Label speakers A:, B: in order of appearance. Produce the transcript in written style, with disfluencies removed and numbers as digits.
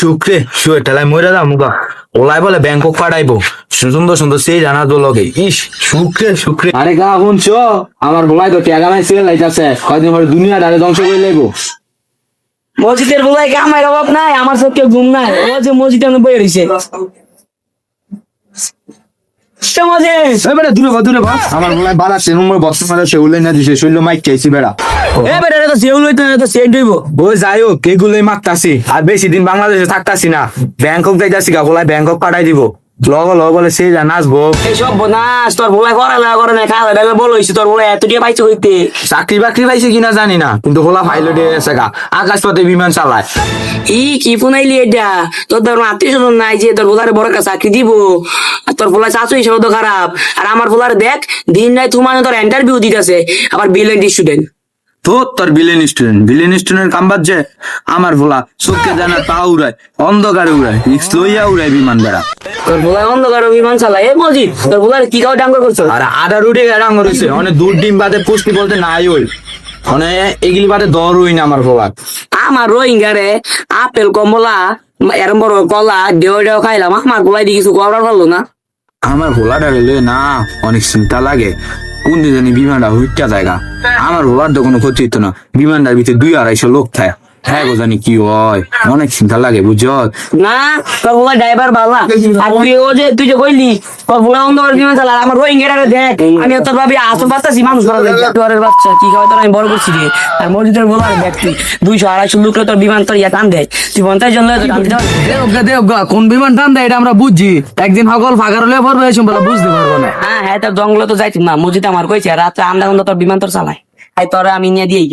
A: শুক্রে শুয়ে ঠেলায় মরে যাম গা। ওলাই বলে ব্যাংকক পাঠাইবো, সুন্দর সুন্দর সেই জানা তো লগে। ইস শুক্রে শুক্রে।
B: আরে গা শুনছ, আমার ভোলাই তো টেকা নাই সিরিয়াল লাইতাছে, কয়দিন পরে দুনিয়া ডারে ধ্বংস করে লাগবো।
C: মসজিদের বলাই আমার অভাব নাই, আমার চোখে ঘুম নাই। ও যে মসজিদে বই রয়েছে
A: দূরে বা আমার মনে হয় বাড়াচ্ছে নম্বর বক্স মারা সে উল্লেখ না দিছে শৈল মাইক চাইছি বেড়া। ও যাই হোক এগুলোই মারতাছি, আর বেশি দিন বাংলাদেশে থাকতাছি না, ব্যাংকক যাইতাছি গা। বলাই ব্যাংকক পাঠাই দিব, লগ লগ বলে সেই যা নাচবো।
C: এইসব নাচ তোর বলাই পড়ালেখা করে না, খাওয়া দাওয়া বল হয়েছে তোর বলাই এত দিয়ে পাইছে হইতে।
A: চাকরি বাকরি পাইছে কিনা জানি না, কিন্তু হোলা ফাইলো দিয়ে গেছে গা, আকাশ পথে বিমান চালায়।
C: কি ফোনাইলি এটা? তোর ধর আত্মীয় স্বজন নাই যে তোর বলারে বড় কাছে চাকরি দিব? আর তোর বলাই চাচু হিসেবে তো খারাপ। আর আমার বলারে দেখ দিন নাই তোমার তোর ইন্টারভিউ দিতেছে, আবার বিলেন্ট স্টুডেন্ট।
A: তো তোর বিলেন স্টুডেন্ট কামবাদ যে আমার ভোলা চোখকে জানা তা উড়ায়, অন্ধকারে উড়ায়, রিক্স লইয়া উড়ায় বিমান বেড়া।
C: তোর বলাই অন্ধকার বিমান চালায়। এ মজিদ তোর বলারে কি কাউ ডাঙ্গর করছো?
A: আর আডা রুটে ডাঙ্গর হয়েছে, অনেক দূর ডিম বাদে পুষ্টি বলতে নাই ওই, মানে এগুলি বাদে দর হই না আমার ভোলা।
C: আমার রোহিঙ্গারে আপেল কমলা এরম বড় কলা দেও খাইলাম, আমার বলাই দিয়ে কিছু করার পারলো না।
A: আমার ভোলাটা রেলে না অনেক চিন্তা লাগে, কোন দিন জানি বিমানটা হুইটা জায়গা। আমার ভোলার তো কোনো ক্ষতি হতো না, বিমানটার ভিতরে 200-250 লোক থাকে, হ্যাঁ গো জানি কি হয়, অনেক চিন্তা লাগে বুঝছ
C: না। তোর বলাই ড্রাইভার বালা, আর তুই যে কইলি তোর বলাই অন্ধকার বিমান চালা, আমার রোহিঙ্গারে দেখ আমি তোর ভাবি আসো বাচ্চাছি মানুষ করা যায় তোরের বাচ্চা কি খাওয়াই তোর আমি বড় করছি রে। আর মসজিদের বলার দেখ তুই 200-250 লোকরে তোর বিমান তোর ইয়া টান দেয়, তুই 50 জন লয়ে টান দিতে।
B: দেবগা কোন বিমান টান দেয় এটা আমরা বুঝছি, একদিন সকল ফাঁকা হলে পড়বে এসব বলা বুঝতে পারবো না।
C: হ্যাঁ তোর জঙ্গলে তো যাইতি না, মসজিদ আমার কইছে রাত্রে আন্দা তোর বিমান তোর চালায়, তাই তোরা আমি নিয়ে দিয়ে